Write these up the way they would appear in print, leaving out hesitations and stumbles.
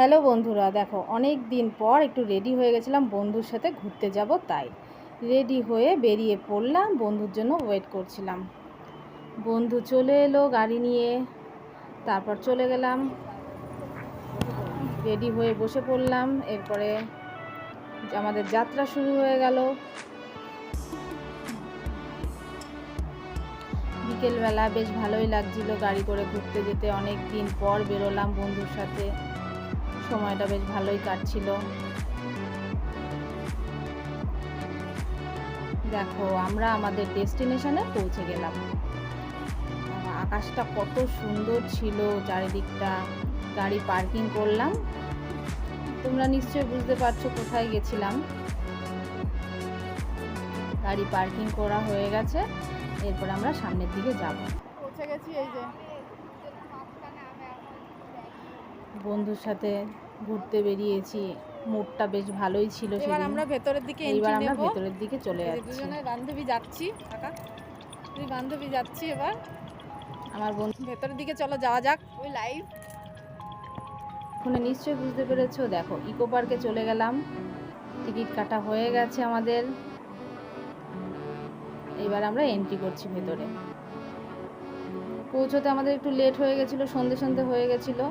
Hello বন্ধুরা, দেখো অনেক দিন পর একটু রেডি হয়ে গেছিলাম বন্ধুর সাথে ঘুরতে যাব, তাই রেডি হয়ে বেরিয়ে পড়লাম। বন্ধুর জন্য ওয়েট করছিলাম। বন্ধু চলে এলো গাড়ি নিয়ে, তারপর চলে গেলাম, রেডি হয়ে বসে পড়লাম। এরপরে আমাদের যাত্রা শুরু হয়ে গেল। বিকেলবেলা বেশ ভালোই লাগছিল গাড়ি করে ঘুরতে যেতে। অনেক দিন পর বেরোলাম বন্ধুর সাথে, সময়টা বেশ ভালোই কাটছিল। দেখো আমরা আমাদের ডেস্টিনেশনে পৌঁছে গেলাম। আকাশটা কত সুন্দর ছিল, চারিদিকটা। গাড়ি পার্কিং করলাম। তোমরা নিশ্চয়ই বুঝতে পারছো কোথায় গেছিলাম। গাড়ি পার্কিং করা হয়ে গেছে, এরপর আমরা সামনের দিকে যাব। পৌঁছে গেছি। এই যে বন্ধুর সাথে ঘুরতে বেরিয়েছি, মুডটা বেশ ভালোই ছিল। এবার আমরা ভেতরের দিকে এবার এন্ট্রি আমরা নেব। ভেতরের দিকে চলে যাচ্ছি। দুজনে বান্ধবী যাচ্ছি। কাকা দুই বান্ধবী যাচ্ছি। এবার আমার বন্ধু ভেতরের দিকে চলো, যাওয়া যাক। ওই লাইভ ফোনে নিশ্চয়ই বুঝতে পেরেছো। দেখো ইকো পার্কে চলে গেলাম, টিকিট কাটা হয়ে গেছে আমাদের। এবার আমরা এন্ট্রি করছি ভেতরে। পৌঁছতে আমাদের একটু লেট হয়ে গেছিলো, সন্ধে সন্ধে হয়ে গেছিলো।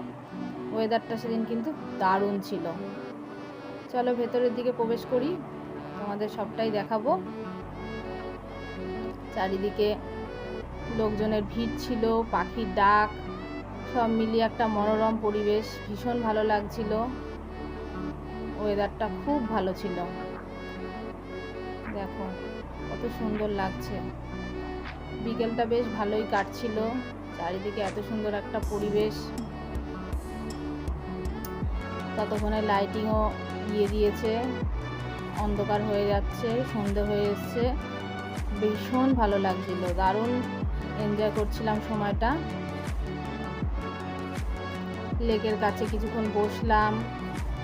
ওয়েদারটা সেদিন কিন্তু দারুণ ছিল। চলো ভেতরের দিকে প্রবেশ করি, তোমাদের সবটাই দেখাবো। চারিদিকে লোকজনের ভিড় ছিল, পাখির ডাক, সব মিলিয়ে একটা মনোরম পরিবেশ। ভীষণ ভালো লাগছিল, ওয়েদারটা খুব ভালো ছিল। দেখো কত সুন্দর লাগছে। বিকেলটা বেশ ভালোই কাটছিল, চারিদিকে এত সুন্দর একটা পরিবেশ। ততক্ষণে লাইটিংও দিয়ে দিয়েছে, অন্ধকার হয়ে যাচ্ছে, সন্ধে হয়ে এসছে। ভীষণ ভালো লাগছিল, দারুণ এনজয় করছিলাম সময়টা। লেকের কাছে কিছুক্ষণ বসলাম,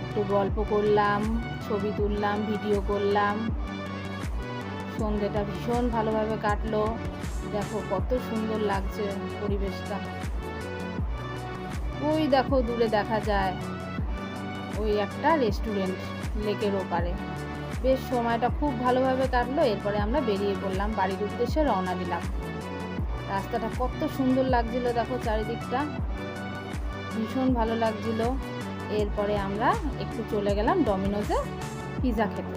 একটু গল্প করলাম, ছবি তুললাম, ভিডিও করলাম। সন্ধেটা ভীষণ ভালোভাবে কাটলো। দেখো কত সুন্দর লাগছে পরিবেশটা। ওই দেখো দূরে দেখা যায় ওই একটা রেস্টুরেন্ট লেকের ওপারে। বেশ সময়টা খুব ভালোভাবে কাটলো। এরপরে আমরা বেরিয়ে পড়লাম, বাড়ির উদ্দেশ্যে রওনা দিলাম। রাস্তাটা কত সুন্দর লাগছিল, দেখো চারিদিকটা ভীষণ ভালো লাগছিল। এরপরে আমরা একটু চলে গেলাম ডমিনোজে পিৎজা খেতে।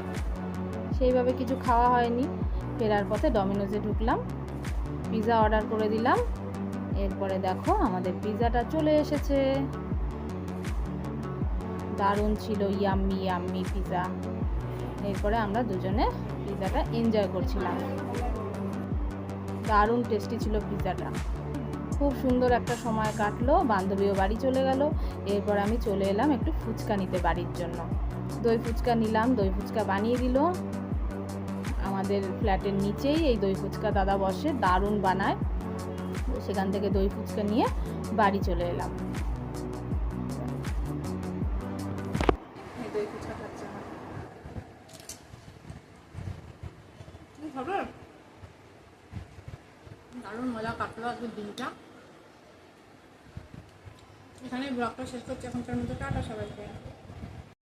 সেইভাবে কিছু খাওয়া হয়নি, ফেরার পথে ডমিনোজে ঢুকলাম, পিৎজা অর্ডার করে দিলাম। এরপরে দেখো আমাদের পিৎজাটা চলে এসেছে। দারুণ ছিল, ইয়াম্মি ইয়াম্মি পিৎজা। এরপরে আমরা দুজনে পিৎজাটা এনজয় করছিলাম। দারুণ টেস্টি ছিল পিৎজাটা, খুব সুন্দর একটা সময় কাটলো। বান্ধবীও বাড়ি চলে গেল। এরপর আমি চলে এলাম একটু ফুচকা নিতে বাড়ির জন্য। দই ফুচকা নিলাম, দই ফুচকা বানিয়ে দিল। আমাদের ফ্ল্যাটের নিচেই এই দই ফুচকা দাদা বসে, দারুণ বানায়। সেখান থেকে দই ফুচকা নিয়ে বাড়ি চলে এলাম। দই ফুচকা খাচ্ছে না, দারুণ মজা কাটলো আজকের দিনটা। এখানে ব্লগটা শেষ করছি, এখনকার মতো টাটা সবাইকে।